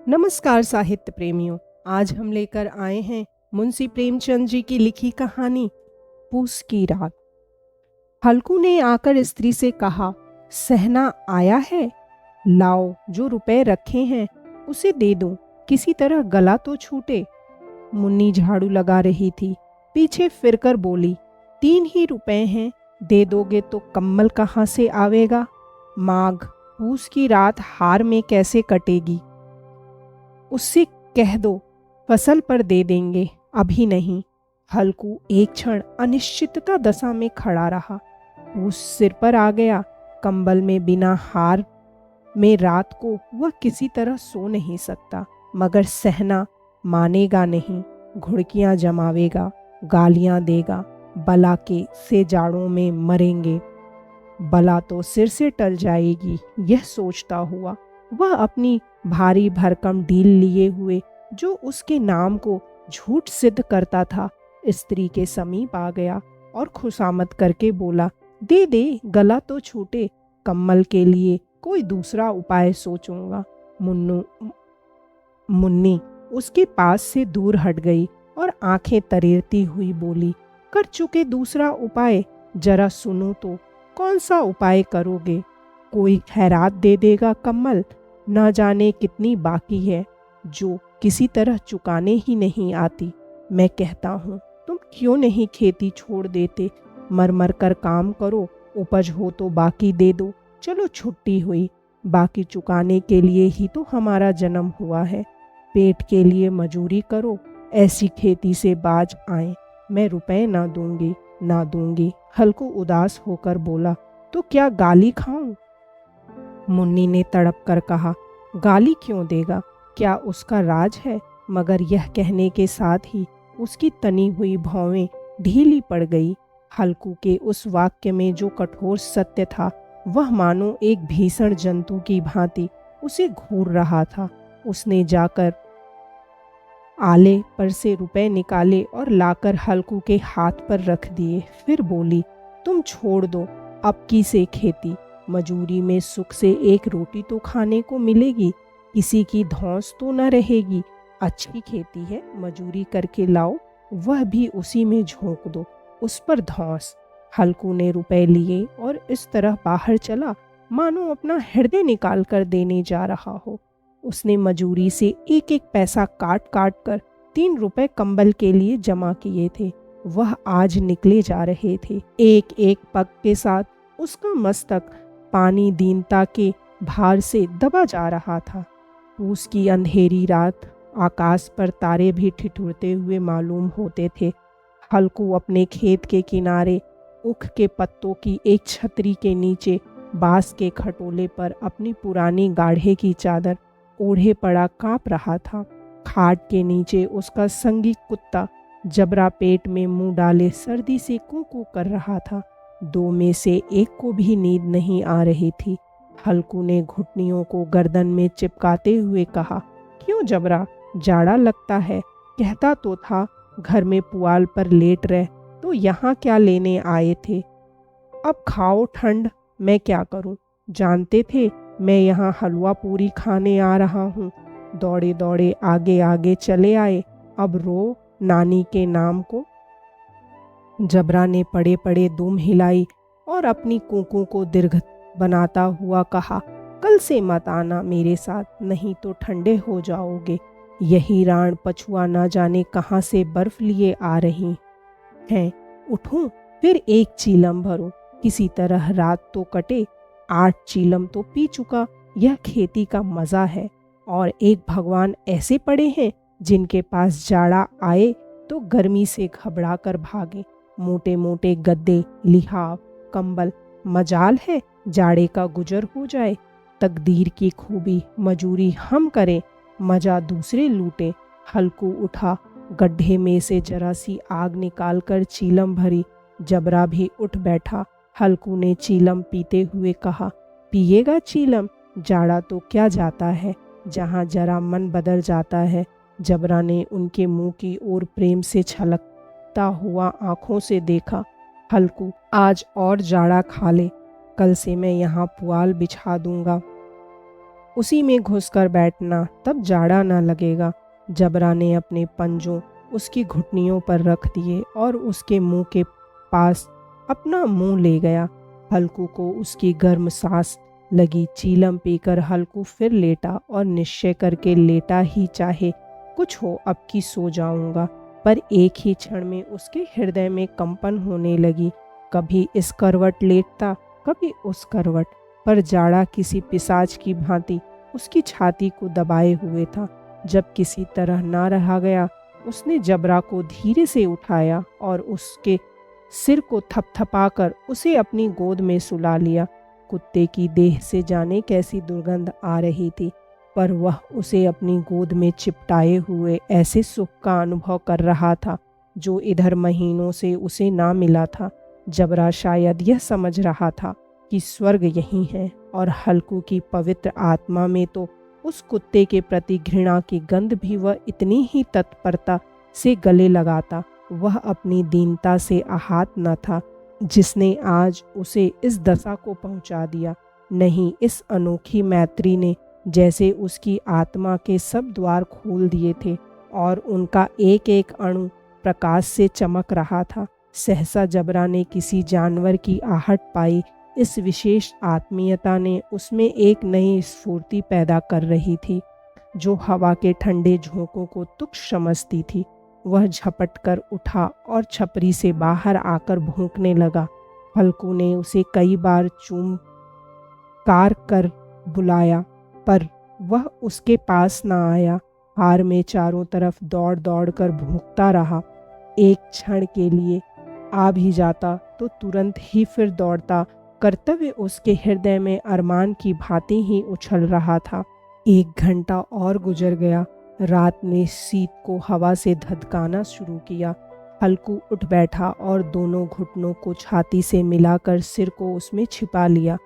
नमस्कार साहित्य प्रेमियों। आज हम लेकर आए हैं मुंशी प्रेमचंद जी की लिखी कहानी पूस की रात। हल्कू ने आकर स्त्री से कहा, सहना आया है? लाओ, जो रुपए रखे हैं उसे दे दो, किसी तरह गला तो छूटे। मुन्नी झाड़ू लगा रही थी, पीछे फिरकर बोली, 3 ही रुपए हैं, दे दोगे तो कम्बल कहाँ से आवेगा? माघ पूस की रात हार में कैसे कटेगी? उससे कह दो फसल पर दे देंगे, अभी नहीं। हल्कू एक क्षण अनिश्चितता दशा में खड़ा रहा। पूस सिर पर आ गया। कंबल में बिना हार में रात को वह किसी तरह सो नहीं सकता, मगर सहना मानेगा नहीं। घुड़कियां जमावेगा, गालियां देगा, बला के से जाड़ों में मरेंगे। बला तो सिर से टल जाएगी, यह सोचता हुआ वह अपनी भारी भरकम ढील लिए हुए, जो उसके नाम को झूठ सिद्ध करता था, स्त्री के समीप आ गया और खुशामद करके बोला, दे दे, गला तो छूटे। कम्बल के लिए कोई दूसरा उपाय सोचूंगा। मुन्नी उसके पास से दूर हट गई और आंखें तरेरती हुई बोली, कर चुके दूसरा उपाय, जरा सुनो तो, कौन सा उपाय करोगे? कोई खैरात दे देगा कम्बल, न जाने कितनी बाकी है, जो किसी तरह चुकाने ही नहीं आती। मैं कहता हूँ तुम क्यों नहीं खेती छोड़ देते, मर मर कर काम करो, उपज हो तो बाकी दे दो। चलो छुट्टी हुई, बाकी चुकाने के लिए ही तो हमारा जन्म हुआ है। पेट के लिए मजूरी करो, ऐसी खेती से बाज आए। मैं रुपए ना दूंगी, ना दूंगी। हल्कू उदास होकर बोला, तो क्या गाली खाऊं? मुन्नी ने तड़प कर कहा, गाली क्यों देगा, क्या उसका राज है? मगर यह कहने के साथ ही उसकी तनी हुई भौवें ढीली पड़ गई। हल्कू के उस वाक्य में जो कठोर सत्य था, वह मानो एक भीषण जंतु की भांति उसे घूर रहा था। उसने जाकर आले पर से रुपए निकाले और लाकर हल्कू के हाथ पर रख दिए। फिर बोली, तुम छोड़ दो अब की से खेती, मजूरी में सुख से एक रोटी तो खाने को मिलेगी, किसी की धौंस तो न रहेगी। अच्छी खेती है, मजूरी करके लाओ, वह भी उसी में झोंक दो, उस पर धौंस। हल्कू ने रुपए लिए और इस तरह बाहर चला मानो अपना हृदय निकाल कर देने जा रहा हो। उसने मजूरी से एक एक पैसा काट काट कर 3 रुपए कंबल के लिए जमा किए थे। वह आज निकले जा रहे थे। एक एक पग के साथ उसका मस्तक पानी दीनता के भार से दबा जा रहा था। पूस की अंधेरी रात, आकाश पर तारे भी ठिठुरते हुए मालूम होते थे। हल्कू अपने खेत के किनारे उख के पत्तों की एक छतरी के नीचे बांस के खटोले पर अपनी पुरानी गाढ़े की चादर ओढ़े पड़ा कांप रहा था। खाट के नीचे उसका संगी कुत्ता जबरा पेट में मुंह डाले सर्दी से कू कू कर रहा था। 2 में से एक को भी नींद नहीं आ रही थी। हल्कू ने घुटनियों को गर्दन में चिपकाते हुए कहा, क्यों जबरा, जाड़ा लगता है? कहता तो था घर में पुआल पर लेट रह, तो यहाँ क्या लेने आए थे? अब खाओ ठंड, मैं क्या करूं? जानते थे मैं यहाँ हलवा पूरी खाने आ रहा हूँ। दौड़े दौड़े आगे आगे चले आए, अब रो नानी के नाम को। जबरा ने पड़े पड़े दुम हिलाई और अपनी कूकों को दीर्घ बनाता हुआ कहा, कल से मत आना मेरे साथ, नहीं तो ठंडे हो जाओगे। यही राण पछुआ ना जाने कहाँ से बर्फ लिए आ रही हैं। उठूं फिर एक चीलम भरूं, किसी तरह रात तो कटे। 8 चीलम तो पी चुका, यह खेती का मजा है। और एक भगवान ऐसे पड़े हैं जिनके पास जाड़ा आए तो गर्मी से घबरा कर भागे। मोटे मोटे गद्दे, लिहाफ, कंबल, मजाल है जाड़े का गुजर हो जाए। तकदीर की खूबी, मजूरी हम करें, मजा दूसरे लूटे। हल्कू उठा, गड्ढे में से जरा सी आग निकाल कर चीलम भरी। जबरा भी उठ बैठा। हल्कू ने चीलम पीते हुए कहा, पिएगा चीलम? जाड़ा तो क्या जाता है, जहाँ जरा मन बदल जाता है। जबरा ने उनके मुंह की ओर प्रेम से छलकता हुआ आंखों से देखा। हल्कू, आज और जाड़ा खा ले, कल से मैं यहाँ पुआल बिछा दूंगा। उसी में घुसकर बैठना, तब जाड़ा ना लगेगा। जबरा ने अपने पंजों उसकी घुटनियों पर रख दिए और उसके मुंह के पास अपना मुंह ले गया। हल्कू को उसकी गर्म सांस लगी। चीलम पीकर हल्कू फिर लेटा और निश्चय करके लेटा ही, चाहे कुछ हो अब की सो जाऊंगा। पर एक ही क्षण में उसके हृदय में कंपन होने लगी। कभी इस करवट लेटता, कभी उस करवट, पर जाड़ा किसी पिशाच की भांति उसकी छाती को दबाए हुए था। जब किसी तरह ना रहा गया, उसने जबरा को धीरे से उठाया और उसके सिर को थपथपाकर उसे अपनी गोद में सुला लिया। कुत्ते की देह से जाने कैसी दुर्गंध आ रही थी, पर वह उसे अपनी गोद में चिपटाए हुए ऐसे सुख का अनुभव कर रहा था जो इधर महीनों से उसे ना मिला था। जबरा शायद यह समझ रहा था कि स्वर्ग यही है, और हल्कू की पवित्र आत्मा में तो उस कुत्ते के प्रति घृणा की गंध भी वह इतनी ही तत्परता से गले लगाता। वह अपनी दीनता से आहत न था जिसने आज उसे इस दशा को पहुंचा दिया। नहीं, इस अनोखी मैत्री ने जैसे उसकी आत्मा के सब द्वार खोल दिए थे और उनका एक एक अणु प्रकाश से चमक रहा था। सहसा जबरा ने किसी जानवर की आहट पाई। इस विशेष आत्मीयता ने उसमें एक नई स्फूर्ति पैदा कर रही थी जो हवा के ठंडे झोंकों को तुच्छ समझती थी। वह झपट कर उठा और छपरी से बाहर आकर भौंकने लगा। हल्कू ने उसे कई बार चूम कार कर बुलाया, पर वह उसके पास न आया। हार में चारों तरफ दौड़ दौड़ कर भौंकता रहा। एक क्षण के लिए आ भी जाता तो तुरंत ही फिर दौड़ता। कर्तव्य उसके हृदय में अरमान की भांति ही उछल रहा था। 1 घंटा और गुजर गया। रात ने शीत को हवा से धधकाना शुरू किया। हल्कू उठ बैठा और दोनों घुटनों को छाती से मिलाकर सिर को उसमें छिपा लिया।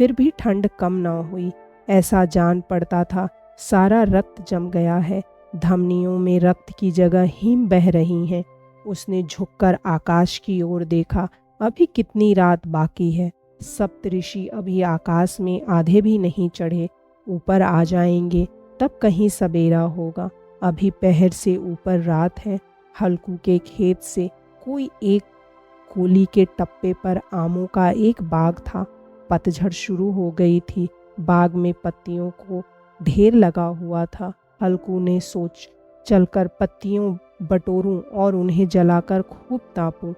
फिर भी ठंड कम न हुई। ऐसा जान पड़ता था सारा रक्त जम गया है, धमनियों में रक्त की जगह हिम बह रही हैं। उसने झुककर आकाश की ओर देखा। अभी कितनी रात बाकी है। सप्तऋषि अभी आकाश में आधे भी नहीं चढ़े। ऊपर आ जाएंगे तब कहीं सवेरा होगा। अभी पहर से ऊपर रात है। हल्कू के खेत से कोई एक कोली के टप्पे पर आमों का एक बाग था। पतझड़ शुरू हो गई थी। बाग में पत्तियों को ढेर लगा हुआ था। हल्कू ने सोच चलकर पत्तियों बटोरूं और उन्हें जलाकर खूब तापूं।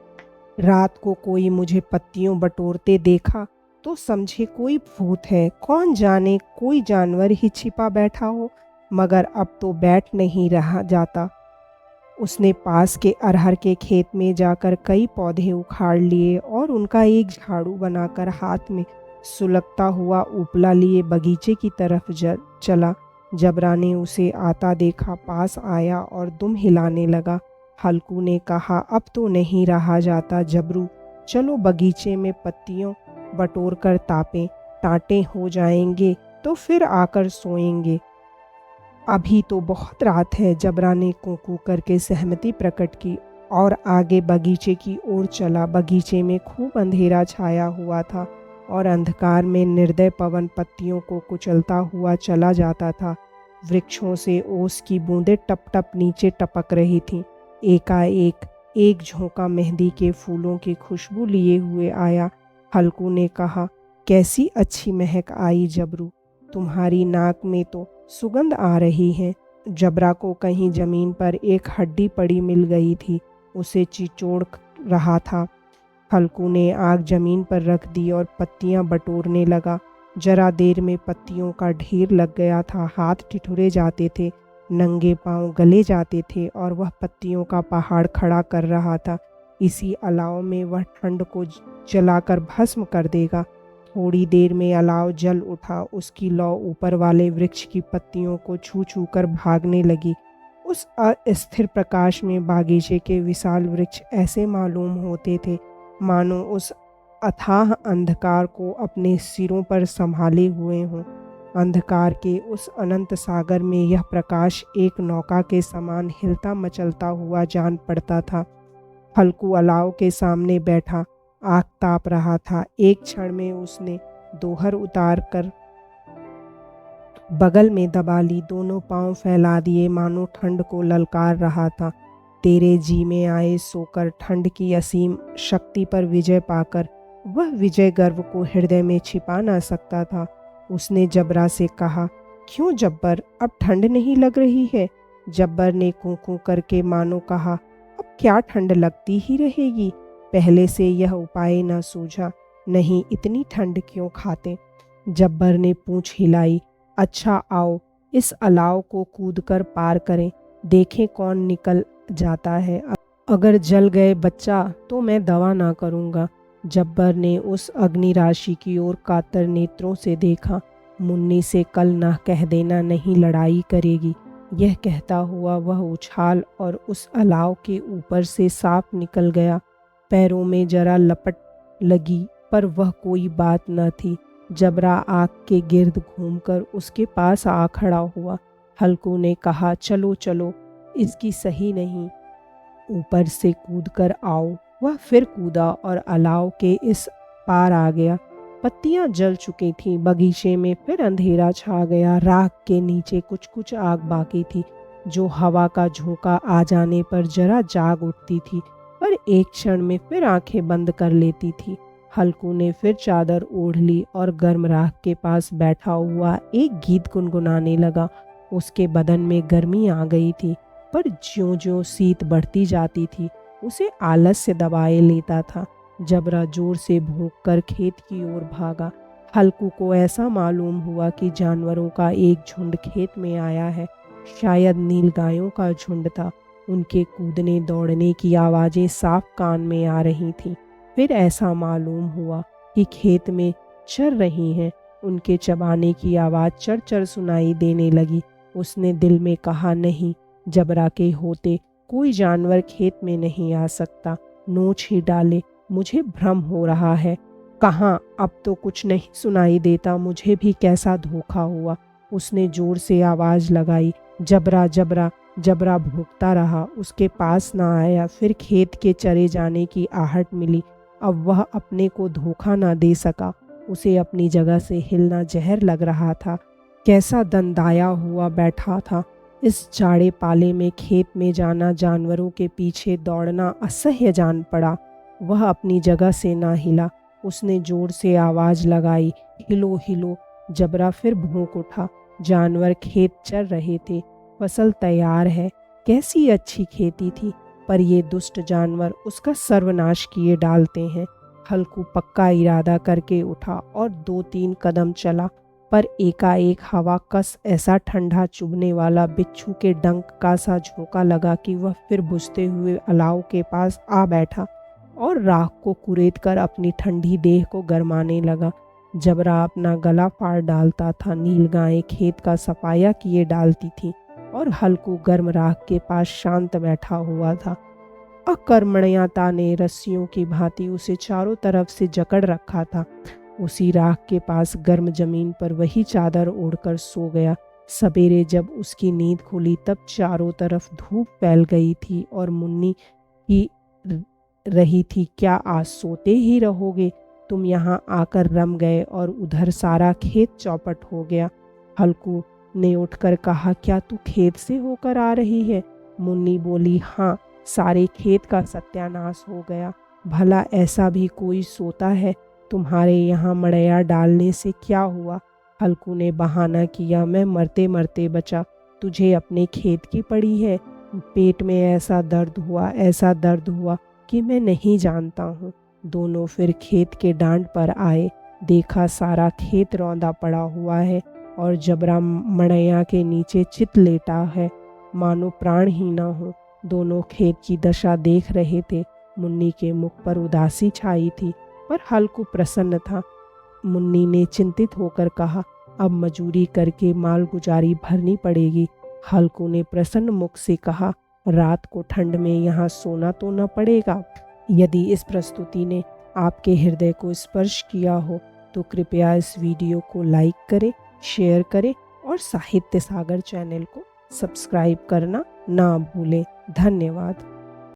रात को कोई मुझे पत्तियों बटोरते देखा तो समझे कोई भूत है, कौन जाने कोई जानवर ही छिपा बैठा हो। मगर अब तो बैठ नहीं रहा जाता। उसने पास के अरहर के खेत में जाकर कई पौधे उखाड़ लिए और उनका एक झाड़ू बनाकर हाथ में सुलगता हुआ उपला लिए बगीचे की तरफ चला। जबरा ने उसे आता देखा, पास आया और दुम हिलाने लगा। हल्कू ने कहा, अब तो नहीं रहा जाता जबरू, चलो बगीचे में पत्तियों बटोर कर तापें, टाँटे हो जाएंगे तो फिर आकर सोएंगे। अभी तो बहुत रात है। जबरा ने कूकू करके सहमति प्रकट की और आगे बगीचे की ओर चला। बगीचे में खूब अंधेरा छाया हुआ था और अंधकार में निर्दय पवन पत्तियों को कुचलता हुआ चला जाता था। वृक्षों से ओस की बूंदें टप टप नीचे टपक रही थीं। एकाएक एक झोंका मेहंदी के फूलों की खुशबू लिए हुए आया। हल्कू ने कहा, कैसी अच्छी महक आई जबरू, तुम्हारी नाक में तो सुगंध आ रही है। जबरा को कहीं जमीन पर एक हड्डी पड़ी मिल गई थी, उसे चिचोड़ रहा था। हल्कू ने आग जमीन पर रख दी और पत्तियां बटोरने लगा। जरा देर में पत्तियों का ढेर लग गया था। हाथ ठिठुरे जाते थे, नंगे पांव गले जाते थे और वह पत्तियों का पहाड़ खड़ा कर रहा था। इसी अलाव में वह ठंड को जलाकर भस्म कर देगा। थोड़ी देर में अलाव जल उठा। उसकी लौ ऊपर वाले वृक्ष की पत्तियों को छू छू कर भागने लगी। उस अस्थिर प्रकाश में बागीचे के विशाल वृक्ष ऐसे मालूम होते थे मानो उस अथाह अंधकार को अपने सिरों पर संभाले हुए हों। अंधकार के उस अनंत सागर में यह प्रकाश एक नौका के समान हिलता मचलता हुआ जान पड़ता था। हल्कू अलाव के सामने बैठा आग ताप रहा था। एक क्षण में उसने दोहर उतार कर बगल में दबा ली, दोनों पांव फैला दिए मानो ठंड को ललकार रहा था। तेरे जी में आए सोकर ठंड की असीम शक्ति पर विजय पाकर वह विजय गर्व को हृदय में छिपा ना सकता था। उसने जबरा से कहा, क्यों जब्बर, अब ठंड नहीं लग रही है? जब्बर ने कूं कूं करके मानो कहा, अब क्या ठंड लगती ही रहेगी, पहले से यह उपाय न सूझा, नहीं इतनी ठंड क्यों खाते? जब्बर ने पूंछ हिलाई, अच्छा आओ इस अलाव को कूदकर पार करें, देखें कौन निकल जाता है। अगर जल गए बच्चा तो मैं दवा ना करूँगा। जब्बर ने उस अग्नि राशि की ओर कातर नेत्रों से देखा। मुन्नी से कल ना कह देना नहीं लड़ाई करेगी। यह कहता हुआ वह उछाल और उस अलाव के ऊपर से साफ निकल गया। पैरों में जरा लपट लगी पर वह कोई बात न थी। जबरा आग के गिर्द घूमकर उसके पास आ खड़ा हुआ। हल्कू ने कहा, चलो चलो, इसकी सही नहीं, ऊपर से कूद कर आओ। वह फिर कूदा और अलाव के इस पार आ गया। पत्तियां जल चुकी थीं, बगीचे में फिर अंधेरा छा गया। राख के नीचे कुछ कुछ आग बाकी थी, जो हवा का झोंका आ जाने पर जरा जाग उठती थी, पर एक क्षण में फिर आंखें बंद कर लेती थी। हल्कू ने फिर चादर ओढ़ ली और गर्म राख के पास बैठा हुआ एक गीत गुनगुनाने लगा। उसके बदन में गर्मी आ गई थी, पर ज्यों-ज्यों शीत बढ़ती जाती थी उसे आलस से दबाए लेता था। जबरा जोर से भौंककर खेत की ओर भागा। हल्कू को ऐसा मालूम हुआ कि जानवरों का एक झुंड खेत में आया है। शायद नीलगायों का झुंड था। उनके कूदने दौड़ने की आवाज़ें साफ कान में आ रही थीं। फिर ऐसा मालूम हुआ कि खेत में चर रही हैं। उनके चबाने की आवाज़ चर-चर सुनाई देने लगी। उसने दिल में कहा, नहीं, जबरा के होते कोई जानवर खेत में नहीं आ सकता। नोच ही डाले, मुझे भ्रम हो रहा है। कहाँ, अब तो कुछ नहीं सुनाई देता, मुझे भी कैसा धोखा हुआ। उसने जोर से आवाज़ लगाई, जबरा जबरा। जबरा भौंकता रहा, उसके पास ना आया। फिर खेत के चरे जाने की आहट मिली। अब वह अपने को धोखा ना दे सका। उसे अपनी जगह से हिलना जहर लग रहा था। कैसा दंदाया हुआ बैठा था। इस जाड़े पाले में खेत में जाना, जानवरों के पीछे दौड़ना असह्य जान पड़ा। वह अपनी जगह से ना हिला। उसने जोर से आवाज़ लगाई, हिलो हिलो। जबरा फिर भौंक उठा। जानवर खेत चर रहे थे। फसल तैयार है। कैसी अच्छी खेती थी, पर ये दुष्ट जानवर उसका सर्वनाश किए डालते हैं। हल्कू पक्का इरादा करके उठा और 2-3 कदम चला, पर एकाएक हवा कस ऐसा ठंडा चुभने वाला बिच्छू के डंक का सा झोंका लगा कि वह फिर बुझते हुए अलाव के पास आ बैठा और राख को कुरेद कर अपनी ठंडी देह को गरमाने लगा। जबरा अपना गला फाड़ डालता था, नीलगायें खेत का सफाया किए डालती थीं और हल्कू गर्म राख के पास शांत बैठा हुआ था। अकर्मण्यता ने रस्सियों की भांति उसे चारों तरफ से जकड़ रखा था। उसी राख के पास गर्म जमीन पर वही चादर ओढ़कर सो गया। सवेरे जब उसकी नींद खुली तब चारों तरफ धूप फैल गई थी और मुन्नी ही रही थी, क्या आज सोते ही रहोगे? तुम यहाँ आकर रम गए और उधर सारा खेत चौपट हो गया। हल्कू ने उठकर कहा, क्या तू खेत से होकर आ रही है? मुन्नी बोली, हाँ, सारे खेत का सत्यानाश हो गया। भला ऐसा भी कोई सोता है? तुम्हारे यहाँ मड़ैया डालने से क्या हुआ? हल्कू ने बहाना किया, मैं मरते मरते बचा, तुझे अपने खेत की पड़ी है। पेट में ऐसा दर्द हुआ कि मैं नहीं जानता हूँ। दोनों फिर खेत के डांड पर आए। देखा सारा खेत रौंदा पड़ा हुआ है और जबरा मड़ैया के नीचे चित लेटा है, मानो प्राण ही न हो। दोनों खेत की दशा देख रहे थे। मुन्नी के मुख पर उदासी छाई थी, पर हल्कू प्रसन्न था। मुन्नी ने चिंतित होकर कहा, अब मजूरी करके माल गुजारी भरनी पड़ेगी। हल्कू ने प्रसन्न मुख से कहा, रात को ठंड में यहाँ सोना तो न पड़ेगा। यदि इस प्रस्तुति ने आपके हृदय को स्पर्श किया हो तो कृपया इस वीडियो को लाइक करें, शेयर करें और साहित्य सागर चैनल को सब्सक्राइब करना ना भूलें। धन्यवाद।